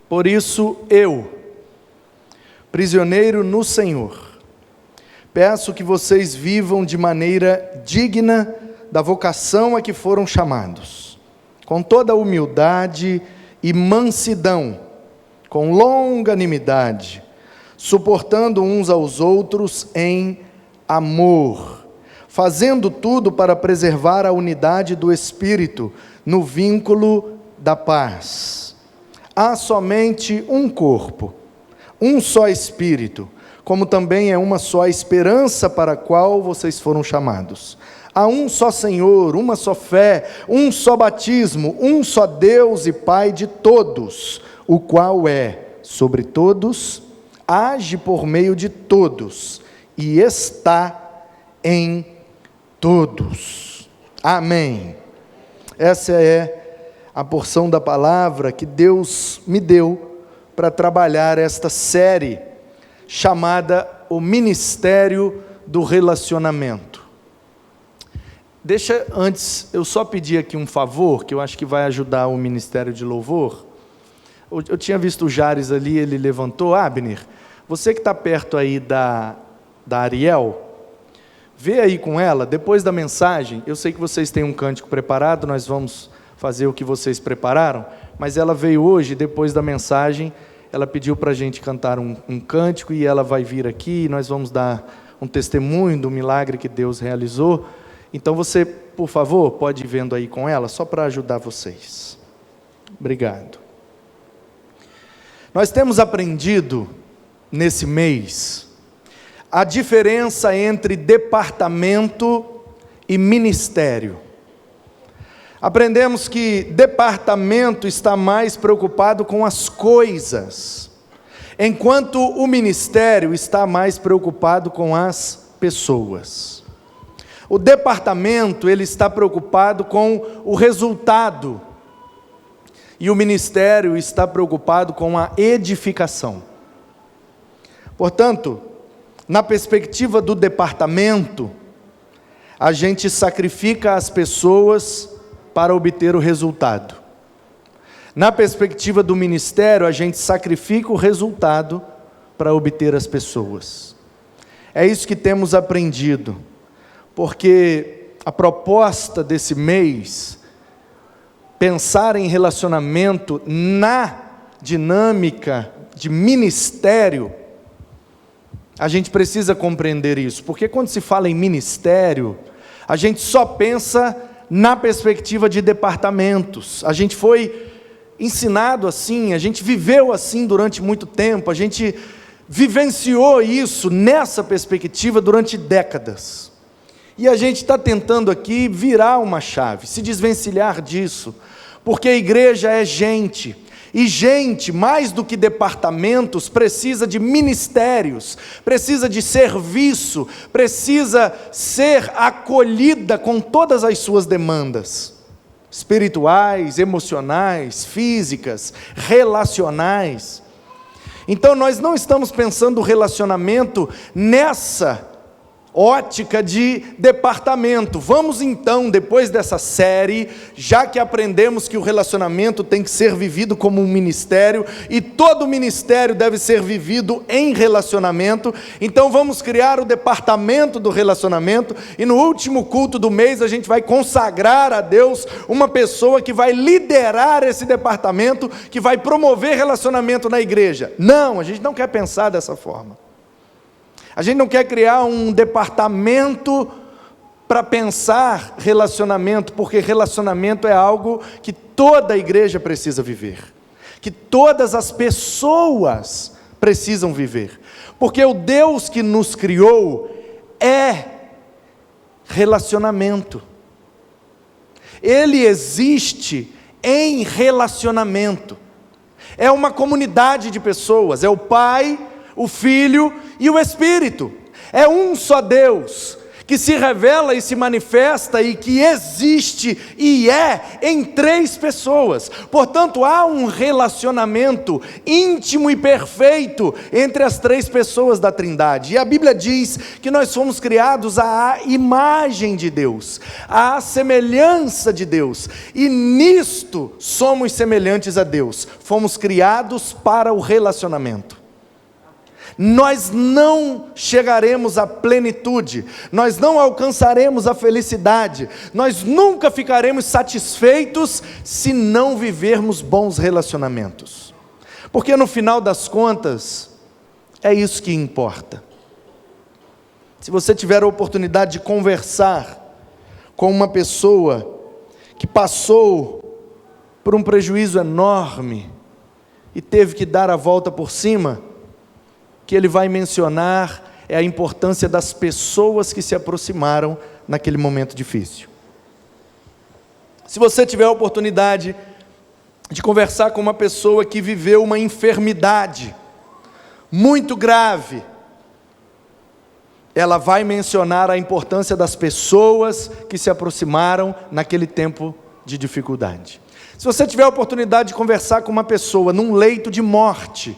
Por isso eu, prisioneiro no Senhor, peço que vocês vivam de maneira digna da vocação a que foram chamados, com toda humildade e mansidão, com longanimidade, suportando uns aos outros em amor, fazendo tudo para preservar a unidade do Espírito no vínculo da paz. Há somente um corpo, um só Espírito, como também é uma só esperança para a qual vocês foram chamados. Há um só Senhor, uma só fé, um só batismo, um só Deus e Pai de todos, o qual é sobre todos, age por meio de todos e está em todos. Amém. Essa é a porção da palavra que Deus me deu para trabalhar esta série chamada O Ministério do Relacionamento. Deixa antes, eu só pedir aqui um favor, que eu acho que vai ajudar o Ministério de Louvor. Eu tinha visto o Jares ali, ele levantou. Abner, você que está perto aí da Ariel, vê aí com ela, depois da mensagem, eu sei que vocês têm um cântico preparado, nós vamos fazer o que vocês prepararam, mas ela veio hoje, depois da mensagem, ela pediu para a gente cantar um cântico, e ela vai vir aqui, e nós vamos dar um testemunho do milagre que Deus realizou. Então você, por favor, pode ir vendo aí com ela, só para ajudar vocês. Obrigado. Nós temos aprendido nesse mês a diferença entre departamento e ministério. Aprendemos que departamento está mais preocupado com as coisas, enquanto o ministério está mais preocupado com as pessoas. O departamento, ele está preocupado com o resultado, e o ministério está preocupado com a edificação. Portanto, na perspectiva do departamento, a gente sacrifica as pessoas para obter o resultado. Na perspectiva do ministério, a gente sacrifica o resultado para obter as pessoas. É isso que temos aprendido, porque a proposta desse mês, pensar em relacionamento na dinâmica de ministério, a gente precisa compreender isso, porque quando se fala em ministério, a gente só pensa na perspectiva de departamentos. A gente foi ensinado assim, a gente viveu assim durante muito tempo, a gente vivenciou isso nessa perspectiva durante décadas. E a gente está tentando aqui virar uma chave, se desvencilhar disso, porque a igreja é gente, e gente, mais do que departamentos, precisa de ministérios, precisa de serviço, precisa ser acolhida com todas as suas demandas, espirituais, emocionais, físicas, relacionais. Então nós não estamos pensando o relacionamento nessa ótica de departamento. Vamos então, depois dessa série, já que aprendemos que o relacionamento tem que ser vivido como um ministério, e todo ministério deve ser vivido em relacionamento, então vamos criar o departamento do relacionamento, e no último culto do mês a gente vai consagrar a Deus uma pessoa que vai liderar esse departamento, que vai promover relacionamento na igreja. Não, a gente não quer pensar dessa forma. A gente não quer criar um departamento para pensar relacionamento, porque relacionamento é algo que toda a igreja precisa viver, que todas as pessoas precisam viver, porque o Deus que nos criou é relacionamento. Ele existe em relacionamento. É uma comunidade de pessoas, é o Pai, o Filho e o Espírito. É um só Deus que se revela e se manifesta e que existe e é em 3 pessoas. Portanto, há um relacionamento íntimo e perfeito entre as 3 pessoas da Trindade. E a Bíblia diz que nós fomos criados à imagem de Deus, à semelhança de Deus, e nisto somos semelhantes a Deus. Fomos criados para o relacionamento. Nós não chegaremos à plenitude, nós não alcançaremos a felicidade, nós nunca ficaremos satisfeitos se não vivermos bons relacionamentos, porque no final das contas, é isso que importa. Se você tiver a oportunidade de conversar com uma pessoa que passou por um prejuízo enorme e teve que dar a volta por cima, que ele vai mencionar é a importância das pessoas que se aproximaram naquele momento difícil. Se você tiver a oportunidade de conversar com uma pessoa que viveu uma enfermidade muito grave, ela vai mencionar a importância das pessoas que se aproximaram naquele tempo de dificuldade. Se você tiver a oportunidade de conversar com uma pessoa num leito de morte,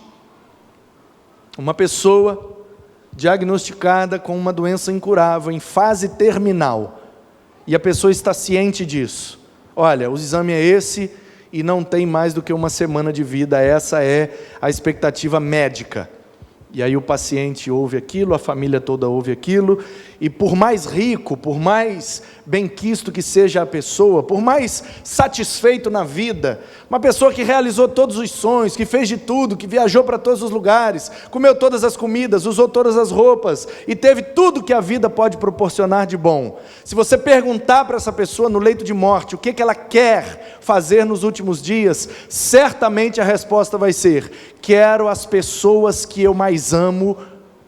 uma pessoa diagnosticada com uma doença incurável, em fase terminal, e a pessoa está ciente disso. Olha, o exame é esse e não tem mais do que 1 semana de vida, essa é a expectativa médica. E aí o paciente ouve aquilo, a família toda ouve aquilo, e por mais rico, por mais benquisto que seja a pessoa, por mais satisfeito na vida, uma pessoa que realizou todos os sonhos, que fez de tudo, que viajou para todos os lugares, comeu todas as comidas, usou todas as roupas, e teve tudo que a vida pode proporcionar de bom. Se você perguntar para essa pessoa no leito de morte, o que ela quer fazer nos últimos dias, certamente a resposta vai ser: quero as pessoas que eu mais amo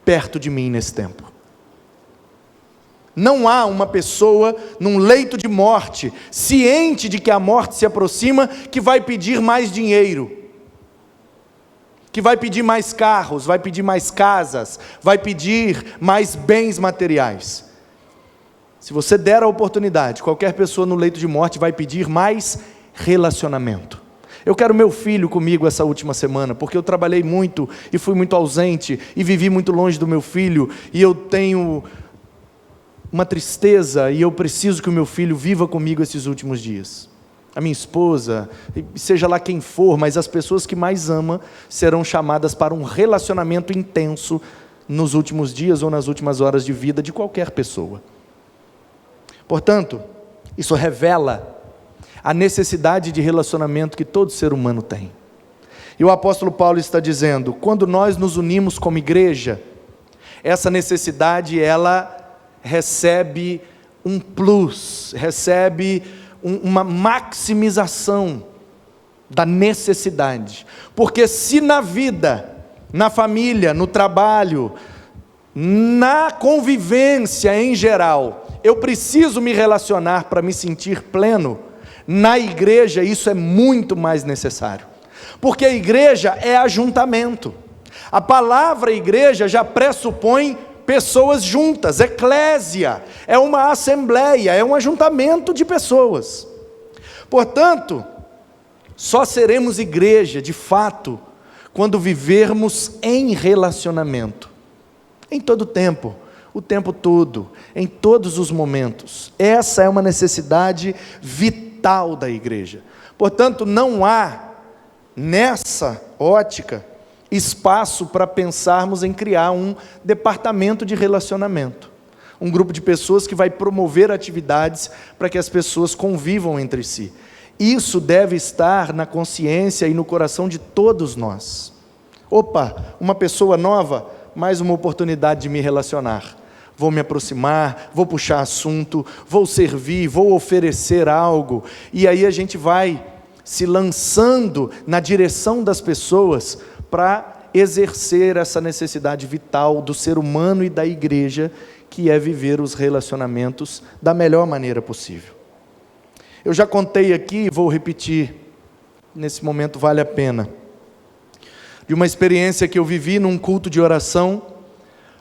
perto de mim nesse tempo. Não há uma pessoa num leito de morte, ciente de que a morte se aproxima, que vai pedir mais dinheiro, que vai pedir mais carros, vai pedir mais casas, vai pedir mais bens materiais. Se você der a oportunidade, qualquer pessoa no leito de morte vai pedir mais relacionamento. Eu quero meu filho comigo essa última semana, porque eu trabalhei muito e fui muito ausente e vivi muito longe do meu filho, e eu tenho uma tristeza e eu preciso que o meu filho viva comigo esses últimos dias. A minha esposa, seja lá quem for, mas as pessoas que mais ama serão chamadas para um relacionamento intenso nos últimos dias ou nas últimas horas de vida de qualquer pessoa. Portanto, isso revela a necessidade de relacionamento que todo ser humano tem. E o apóstolo Paulo está dizendo, quando nós nos unimos como igreja, essa necessidade, ela recebe um plus, recebe uma maximização da necessidade. Porque se na vida, na família, no trabalho, na convivência em geral, eu preciso me relacionar para me sentir pleno, na igreja isso é muito mais necessário, porque a igreja é ajuntamento. A palavra igreja já pressupõe pessoas juntas, eclésia, é uma assembleia, é um ajuntamento de pessoas. Portanto, só seremos igreja de fato quando vivermos em relacionamento, em todo tempo, o tempo todo, em todos os momentos. Essa é uma necessidade vital da igreja. Portanto, não há nessa ótica espaço para pensarmos em criar um departamento de relacionamento, um grupo de pessoas que vai promover atividades para que as pessoas convivam entre si. Isso deve estar na consciência e no coração de todos nós. Opa, uma pessoa nova, mais uma oportunidade de me relacionar. Vou me aproximar, vou puxar assunto, vou servir, vou oferecer algo, e aí a gente vai se lançando na direção das pessoas para exercer essa necessidade vital do ser humano e da igreja, que é viver os relacionamentos da melhor maneira possível. Eu já contei aqui, vou repetir, nesse momento vale a pena, de uma experiência que eu vivi num culto de oração,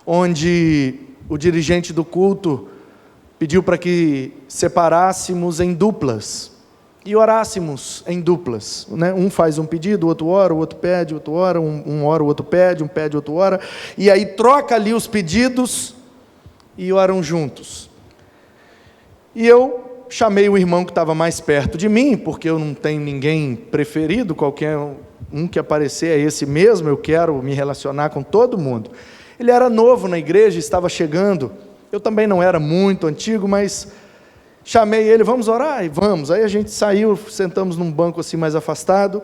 onde o dirigente do culto pediu para que separássemos em duplas e orássemos em duplas, né? Um faz um pedido, o outro ora, o outro pede, o outro ora, um ora, o outro pede, um pede, o outro ora, e aí troca ali os pedidos e oram juntos. E eu chamei o irmão que estava mais perto de mim, porque eu não tenho ninguém preferido, qualquer um que aparecer é esse mesmo, eu quero me relacionar com todo mundo. Ele era novo na igreja, estava chegando, eu também não era muito antigo, mas chamei ele, vamos orar? E vamos. Aí a gente saiu, sentamos num banco assim mais afastado,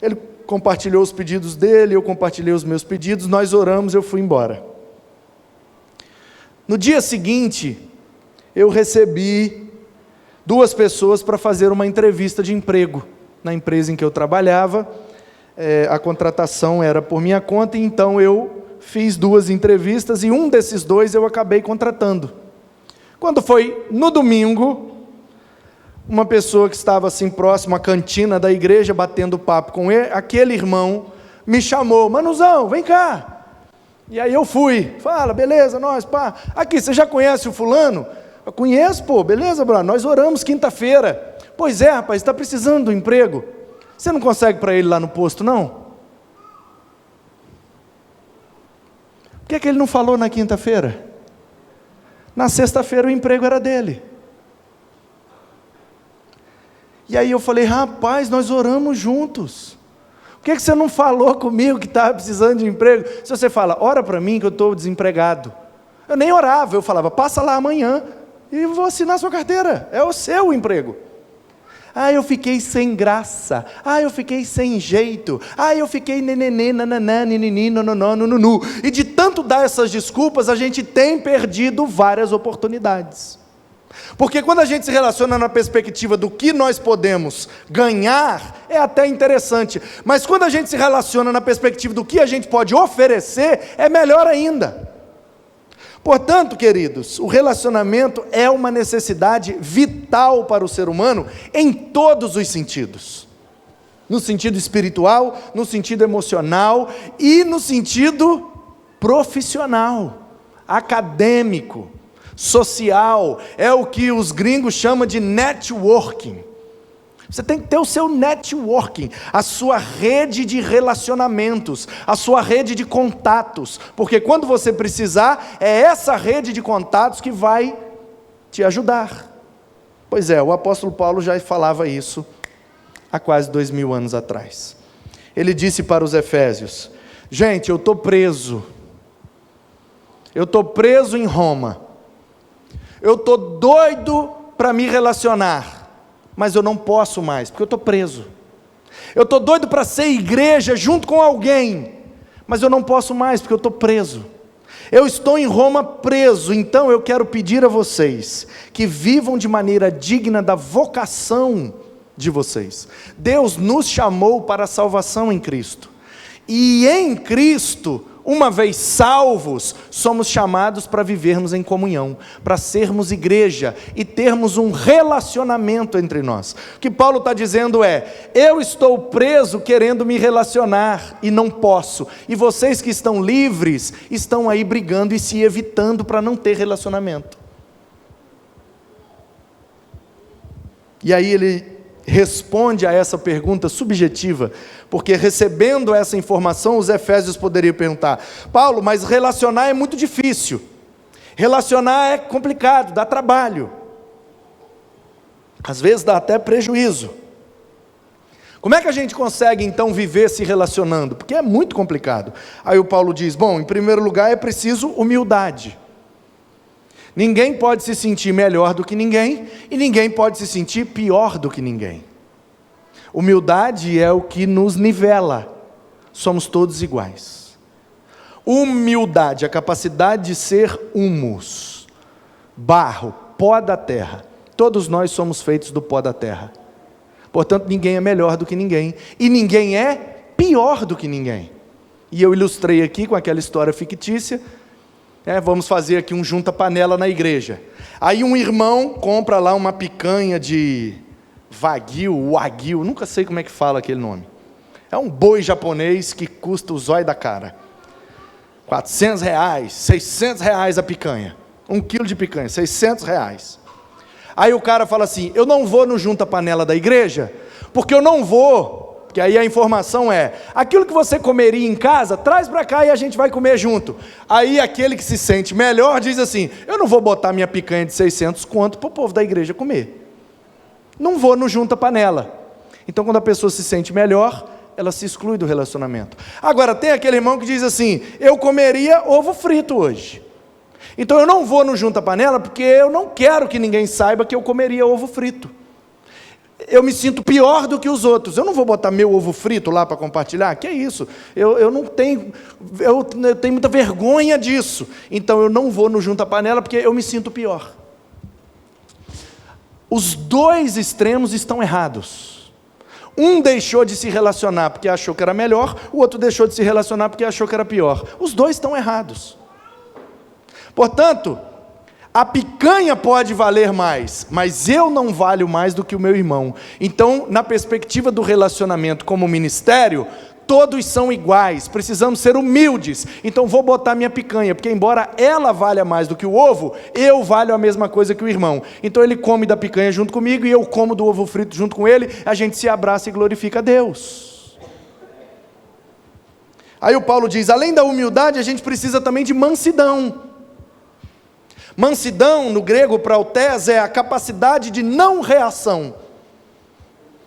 ele compartilhou os pedidos dele, eu compartilhei os meus pedidos, nós oramos, eu fui embora. No dia seguinte, eu recebi 2 pessoas para fazer uma entrevista de emprego na empresa em que eu trabalhava. A contratação era por minha conta, então eu fiz 2 entrevistas e um desses 2 eu acabei contratando. Quando foi no domingo, uma pessoa que estava assim próximo à cantina da igreja, batendo papo com ele, aquele irmão me chamou, Manuzão, vem cá. E aí eu fui, fala, beleza, nós, pá, aqui, você já conhece o fulano? Eu conheço, pô, beleza, brother, nós oramos quinta-feira. Pois é, rapaz, está precisando do emprego. Você não consegue para ele lá no posto, não? Por que ele não falou na quinta-feira? Na sexta-feira o emprego era dele. E aí eu falei, rapaz, nós oramos juntos. Por que você não falou comigo que estava precisando de emprego? Se você fala, ora para mim que eu estou desempregado. Eu nem orava, eu falava, passa lá amanhã e vou assinar sua carteira. É o seu emprego. Eu fiquei sem graça. Eu fiquei sem jeito. Eu fiquei nenenê, nananã, ninini, nononó, nununu. E de tanto dar essas desculpas, a gente tem perdido várias oportunidades. Porque quando a gente se relaciona na perspectiva do que nós podemos ganhar, é até interessante. Mas quando a gente se relaciona na perspectiva do que a gente pode oferecer, é melhor ainda. Portanto, queridos, o relacionamento é uma necessidade vital para o ser humano em todos os sentidos. No sentido espiritual, no sentido emocional e no sentido profissional, acadêmico, social. É o que os gringos chamam de networking. Você tem que ter o seu networking, a sua rede de relacionamentos, a sua rede de contatos, porque quando você precisar, é essa rede de contatos que vai te ajudar. Pois é, o apóstolo Paulo já falava isso há quase 2000 anos atrás. Ele disse para os Efésios, gente, eu estou preso em Roma, eu estou doido para me relacionar, mas eu não posso mais, porque eu estou preso. Eu estou doido para ser igreja junto com alguém, mas eu não posso mais, porque eu estou preso. Eu estou em Roma preso, então eu quero pedir a vocês que vivam de maneira digna da vocação de vocês. Deus nos chamou para a salvação em Cristo. E em Cristo, uma vez salvos, somos chamados para vivermos em comunhão, para sermos igreja e termos um relacionamento entre nós. O que Paulo está dizendo é, eu estou preso querendo me relacionar e não posso, e vocês que estão livres, estão aí brigando e se evitando para não ter relacionamento. E aí ele responde a essa pergunta subjetiva, porque recebendo essa informação, os efésios poderiam perguntar, Paulo, mas relacionar é muito difícil, relacionar é complicado, dá trabalho, às vezes dá até prejuízo. Como é que a gente consegue então viver se relacionando? Porque é muito complicado. Aí o Paulo diz, bom, em primeiro lugar é preciso humildade. Ninguém pode se sentir melhor do que ninguém, e ninguém pode se sentir pior do que ninguém. Humildade é o que nos nivela, somos todos iguais. Humildade, a capacidade de ser humus, barro, pó da terra. Todos nós somos feitos do pó da terra. Portanto, ninguém é melhor do que ninguém, e ninguém é pior do que ninguém. E eu ilustrei aqui com aquela história fictícia. Vamos fazer aqui um junta-panela na igreja. Aí um irmão compra lá uma picanha de wagyu, nunca sei como é que fala aquele nome. É um boi japonês que custa o zóio da cara. R$400, R$600 a picanha. 1 quilo de picanha, R$600. Aí o cara fala assim, eu não vou no Junta Panela da igreja, porque eu não vou, porque aí a informação é, aquilo que você comeria em casa, traz para cá e a gente vai comer junto. Aí aquele que se sente melhor diz assim, eu não vou botar minha picanha de 600 conto para o povo da igreja comer. Não vou no Junta Panela. Então quando a pessoa se sente melhor, ela se exclui do relacionamento. Agora tem aquele irmão que diz assim, eu comeria ovo frito hoje. Então eu não vou no Junta Panela porque eu não quero que ninguém saiba que eu comeria ovo frito. Eu me sinto pior do que os outros. Eu não vou botar meu ovo frito lá para compartilhar. Que é isso? Eu não tenho, eu tenho muita vergonha disso. Então eu não vou no Junta Panela porque eu me sinto pior. Os dois extremos estão errados. Um deixou de se relacionar porque achou que era melhor, o outro deixou de se relacionar porque achou que era pior. Os dois estão errados. Portanto, a picanha pode valer mais, mas eu não valho mais do que o meu irmão. Então, na perspectiva do relacionamento como ministério, todos são iguais, precisamos ser humildes. Então vou botar minha picanha, porque embora ela valha mais do que o ovo, eu valho a mesma coisa que o irmão. Então ele come da picanha junto comigo e eu como do ovo frito junto com ele, a gente se abraça e glorifica a Deus. Aí o Paulo diz, além da humildade, a gente precisa também de mansidão. Mansidão, no grego prautes, é a capacidade de não reação,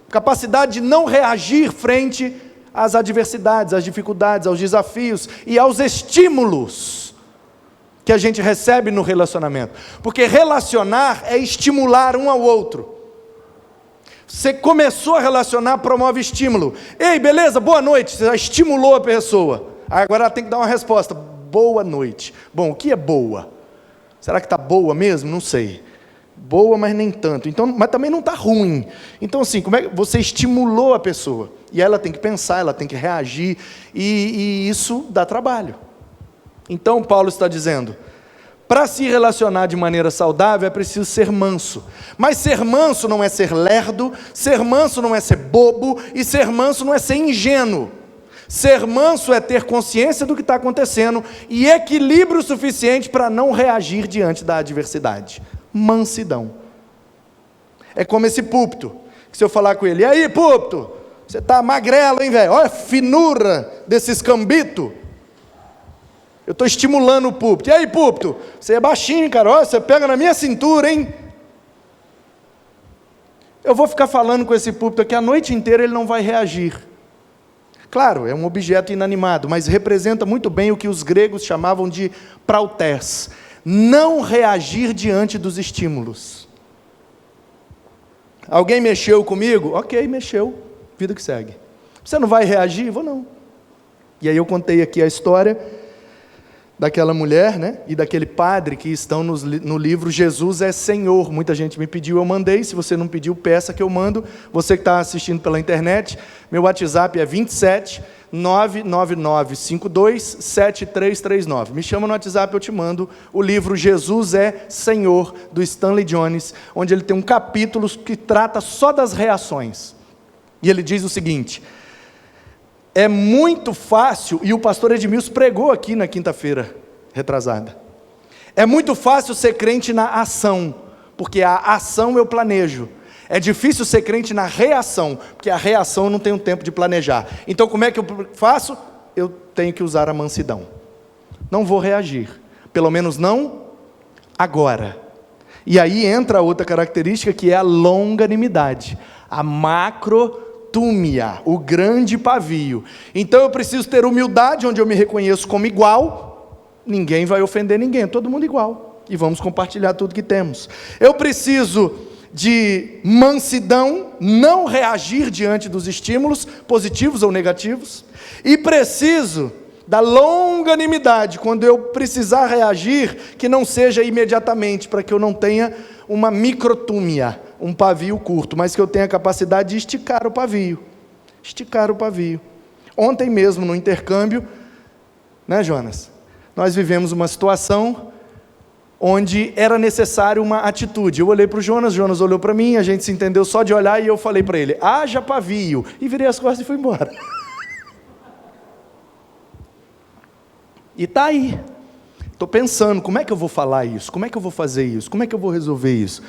capacidade de não reagir frente às adversidades, às dificuldades, aos desafios e aos estímulos que a gente recebe no relacionamento, porque relacionar é estimular um ao outro. Você começou a relacionar, promove estímulo. Ei, beleza, boa noite, você já estimulou a pessoa, agora ela tem que dar uma resposta, boa noite. Bom, o que é boa? Será que está boa mesmo? Não sei. Boa, mas nem tanto. Então, mas também não está ruim. Então, assim, como é que você estimulou a pessoa? E ela tem que pensar, ela tem que reagir, e isso dá trabalho. Então, Paulo está dizendo, para se relacionar de maneira saudável, é preciso ser manso. Mas ser manso não é ser lerdo, ser manso não é ser bobo, e ser manso não é ser ingênuo. Ser manso é ter consciência do que está acontecendo e equilíbrio suficiente para não reagir diante da adversidade. Mansidão. É como esse púlpito, que se eu falar com ele, e aí púlpito, você está magrelo, hein velho? Olha a finura desse escambito. Eu estou estimulando o púlpito. E aí púlpito, você é baixinho, cara, olha, você pega na minha cintura, hein? Eu vou ficar falando com esse púlpito aqui a noite inteira, ele não vai reagir. Claro, é um objeto inanimado, mas representa muito bem o que os gregos chamavam de prautes, não reagir diante dos estímulos. Alguém mexeu comigo? Ok, mexeu, vida que segue. Você não vai reagir? Vou não. E aí eu contei aqui a história daquela mulher, né, e daquele padre que estão no livro Jesus é Senhor. Muita gente me pediu, eu mandei. Se você não pediu, peça que eu mando. Você que está assistindo pela internet, meu WhatsApp é 27 99952 7339. Me chama no WhatsApp, eu te mando o livro Jesus é Senhor, do Stanley Jones, onde ele tem um capítulo que trata só das reações. E ele diz o seguinte: é muito fácil, e o pastor Edmilson pregou aqui na quinta-feira retrasada, é muito fácil ser crente na ação, porque a ação eu planejo. É difícil ser crente na reação, porque a reação eu não tenho tempo de planejar. Então como é que eu faço? Eu tenho que usar a mansidão. Não vou reagir, pelo menos não agora. E aí entra a outra característica, que é a longanimidade, a macrotúmia, o grande pavio. Então eu preciso ter humildade, onde eu me reconheço como igual. Ninguém vai ofender ninguém, é todo mundo igual, e vamos compartilhar tudo que temos. Eu preciso de mansidão, não reagir diante dos estímulos, positivos ou negativos, e preciso da longanimidade, quando eu precisar reagir, que não seja imediatamente, para que eu não tenha uma microtúmia, um pavio curto, mas que eu tenha a capacidade de esticar o pavio. Ontem mesmo, no intercâmbio, né, Jonas? Nós vivemos uma situação onde era necessário uma atitude. Eu olhei para o Jonas, Jonas olhou para mim, a gente se entendeu só de olhar, e eu falei para ele, haja pavio, e virei as costas e fui embora. E está aí. Estou pensando, como é que eu vou falar isso? Como é que eu vou fazer isso? Como é que eu vou resolver isso?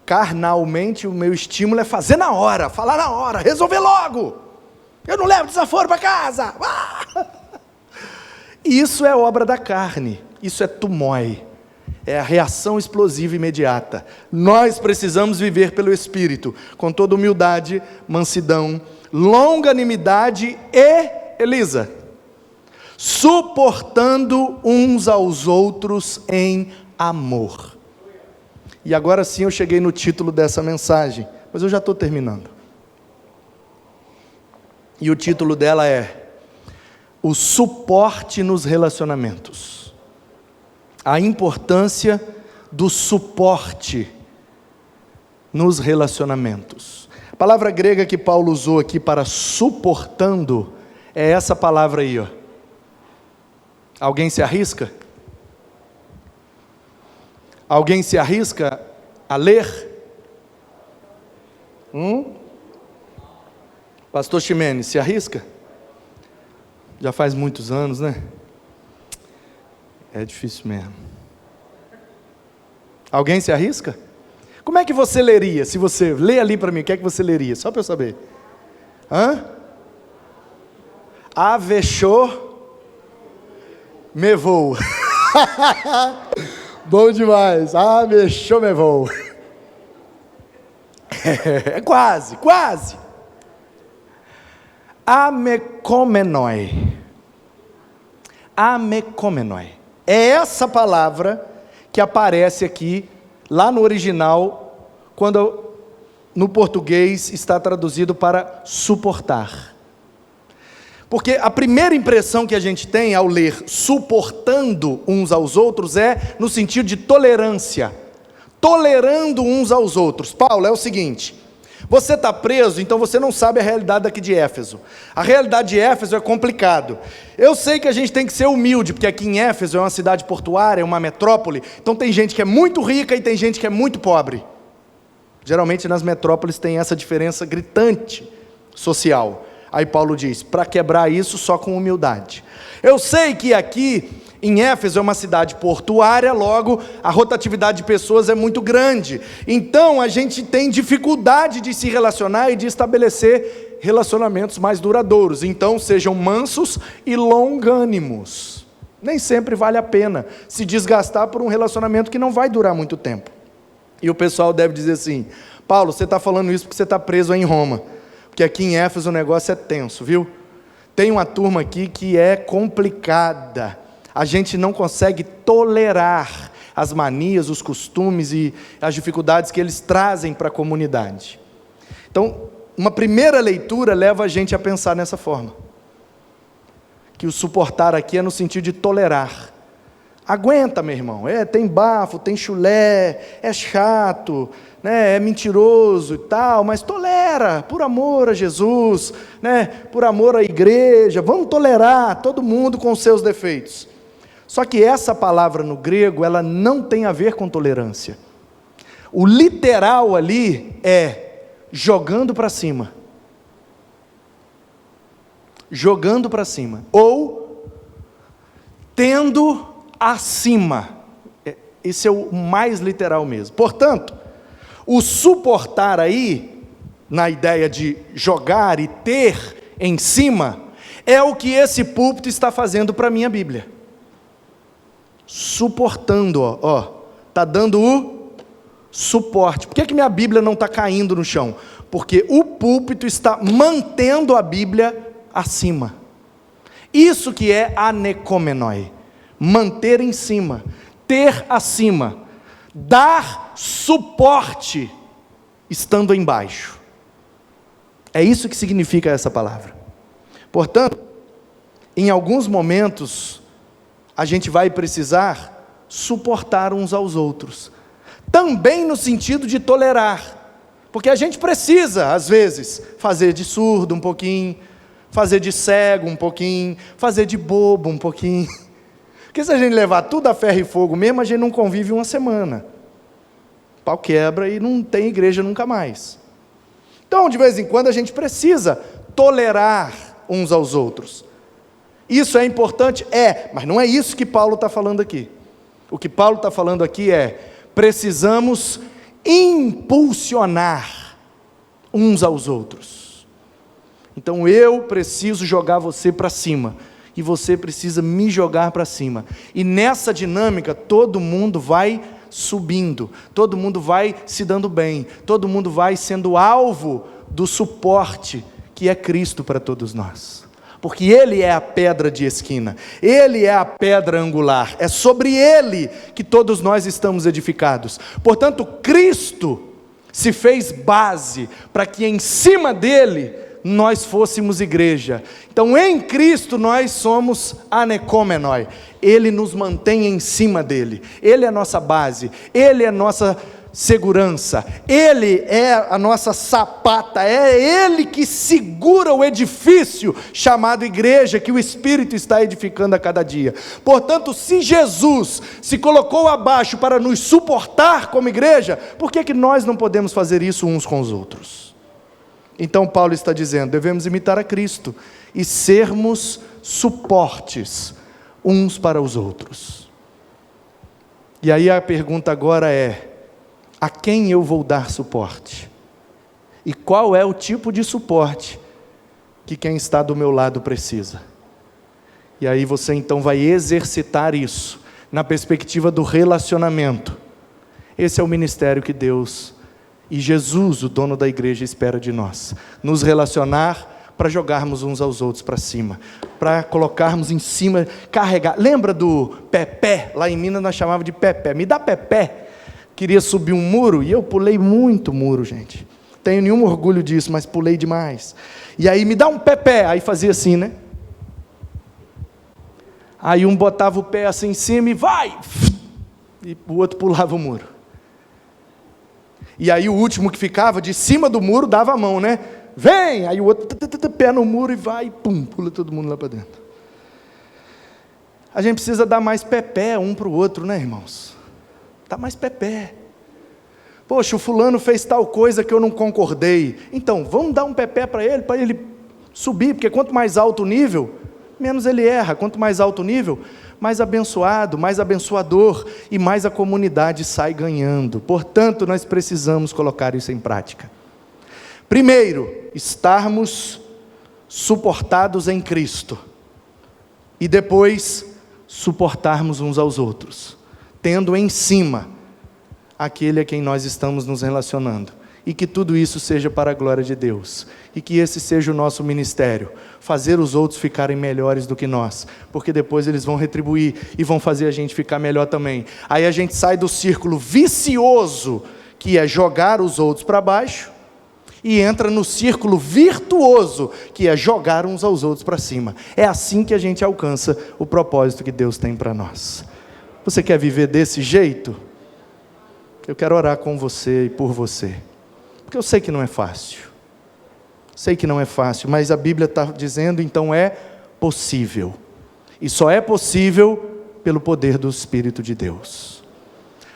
Carnalmente, o meu estímulo é fazer na hora, falar na hora, resolver logo. Eu não levo desaforo para casa. Isso é obra da carne, isso é tumói, é a reação explosiva imediata. Nós precisamos viver pelo Espírito, com toda humildade, mansidão, longanimidade e, Elisa, suportando uns aos outros em amor. E agora sim eu cheguei no título dessa mensagem, mas eu já estou terminando. E o título dela é o suporte nos relacionamentos. A importância do suporte nos relacionamentos. A palavra grega que Paulo usou aqui para suportando é essa palavra aí, ó. Alguém se arrisca? Alguém se arrisca a ler? Pastor Ximenes, se arrisca? Já faz muitos anos, né? É difícil mesmo. Alguém se arrisca? Como é que você leria? Se você lê ali para mim, o que é que você leria? Só para eu saber. Avechou, me vou. Bom demais. Avechou, me vou. É quase, quase. Amekomenoi. Amekomenoi. É essa palavra que aparece aqui, lá no original, quando no português está traduzido para suportar. Porque a primeira impressão que a gente tem ao ler suportando uns aos outros é no sentido de tolerância. Tolerando uns aos outros. Paulo, é o seguinte: você está preso, então você não sabe a realidade daqui de Éfeso. A realidade de Éfeso é complicado. Eu sei que a gente tem que ser humilde, porque aqui em Éfeso é uma cidade portuária, é uma metrópole, então tem gente que é muito rica e tem gente que é muito pobre. Geralmente nas metrópoles tem essa diferença gritante social. Aí Paulo diz, para quebrar isso só com humildade. Eu sei que aqui em Éfeso é uma cidade portuária, logo a rotatividade de pessoas é muito grande. Então a gente tem dificuldade de se relacionar e de estabelecer relacionamentos mais duradouros. Então sejam mansos e longânimos. Nem sempre vale a pena se desgastar por um relacionamento que não vai durar muito tempo. E o pessoal deve dizer assim, Paulo, você está falando isso porque você está preso aí em Roma. Porque aqui em Éfeso o negócio é tenso, viu? Tem uma turma aqui que é complicada. A gente não consegue tolerar as manias, os costumes e as dificuldades que eles trazem para a comunidade. Então, uma primeira leitura leva a gente a pensar nessa forma. Que o suportar aqui é no sentido de tolerar. Aguenta, meu irmão. Tem bafo, tem chulé, é chato, né, é mentiroso e tal, mas tolera, por amor a Jesus, né, por amor à igreja. Vamos tolerar todo mundo com os seus defeitos. Só que essa palavra no grego, ela não tem a ver com tolerância. O literal ali é jogando para cima. Jogando para cima. Ou tendo acima. Esse é o mais literal mesmo. Portanto, o suportar aí, na ideia de jogar e ter em cima, é o que esse púlpito está fazendo para a minha Bíblia. Suportando, está dando o suporte. Por que minha Bíblia não está caindo no chão? Porque o púlpito está mantendo a Bíblia acima. Isso que é anekomenoi, manter em cima, ter acima, dar suporte estando embaixo. É isso que significa essa palavra. Portanto, em alguns momentos a gente vai precisar suportar uns aos outros, também no sentido de tolerar, porque a gente precisa, às vezes, fazer de surdo um pouquinho, fazer de cego um pouquinho, fazer de bobo um pouquinho, porque se a gente levar tudo a ferro e fogo mesmo, a gente não convive uma semana, o pau quebra e não tem igreja nunca mais. Então, de vez em quando, a gente precisa tolerar uns aos outros. Isso é importante? Mas não é isso que Paulo está falando aqui. O que Paulo está falando aqui precisamos impulsionar uns aos outros. Então eu preciso jogar você para cima, e você precisa me jogar para cima. E nessa dinâmica, todo mundo vai subindo, todo mundo vai se dando bem, todo mundo vai sendo alvo do suporte que é Cristo para todos nós. Porque Ele é a pedra de esquina, Ele é a pedra angular, é sobre Ele que todos nós estamos edificados. Portanto, Cristo se fez base para que em cima dEle nós fôssemos igreja. Então em Cristo nós somos anekômenoi, Ele nos mantém em cima dEle, Ele é a nossa base, Ele é a nossa segurança, Ele é a nossa sapata, é Ele que segura o edifício chamado igreja, que o Espírito está edificando a cada dia. Portanto, se Jesus se colocou abaixo para nos suportar como igreja, por que nós não podemos fazer isso uns com os outros? Então Paulo está dizendo, devemos imitar a Cristo e sermos suportes uns para os outros. E aí a pergunta agora a quem eu vou dar suporte? E qual é o tipo de suporte que quem está do meu lado precisa? E aí você então vai exercitar isso na perspectiva do relacionamento. Esse é o ministério que Deus e Jesus, o dono da igreja, espera de nós. Nos relacionar para jogarmos uns aos outros para cima, para colocarmos em cima, carregar. Lembra do pé-pé? Lá em Minas nós chamávamos de pé-pé. Me dá pé-pé. Queria subir um muro, e eu pulei muito muro, gente. Tenho nenhum orgulho disso, mas pulei demais. E aí, me dá um pé-pé. Aí fazia assim, né? Aí um botava o pé assim em cima e vai! E o outro pulava o muro. E aí o último que ficava de cima do muro dava a mão, né? Vem! Aí o outro, pé no muro e vai, pum, pula todo mundo lá para dentro. A gente precisa dar mais pé-pé um para o outro, né, irmãos? Dá mais pé-pé. Poxa, o fulano fez tal coisa que eu não concordei. Então, vamos dar um pé-pé para ele subir, porque quanto mais alto o nível, menos ele erra. Quanto mais alto o nível, mais abençoado, mais abençoador, e mais a comunidade sai ganhando. Portanto, nós precisamos colocar isso em prática. Primeiro, estarmos suportados em Cristo. E depois, suportarmos uns aos outros, tendo em cima aquele a quem nós estamos nos relacionando, e que tudo isso seja para a glória de Deus, e que esse seja o nosso ministério, fazer os outros ficarem melhores do que nós, porque depois eles vão retribuir, e vão fazer a gente ficar melhor também. Aí a gente sai do círculo vicioso, que é jogar os outros para baixo, e entra no círculo virtuoso, que é jogar uns aos outros para cima. É assim que a gente alcança o propósito que Deus tem para nós. Você quer viver desse jeito? Eu quero orar com você e por você, porque eu sei que não é fácil, mas a Bíblia está dizendo, então é possível, e só é possível pelo poder do Espírito de Deus,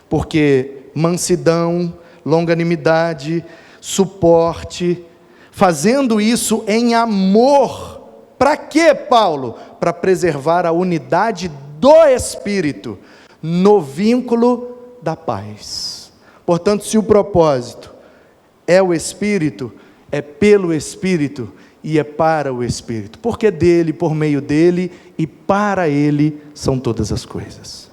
porque mansidão, longanimidade, suporte, fazendo isso em amor, para quê, Paulo? Para preservar a unidade do Espírito, no vínculo da paz. Portanto, se o propósito é o Espírito, é pelo Espírito e é para o Espírito, porque dele, por meio dele e para ele são todas as coisas.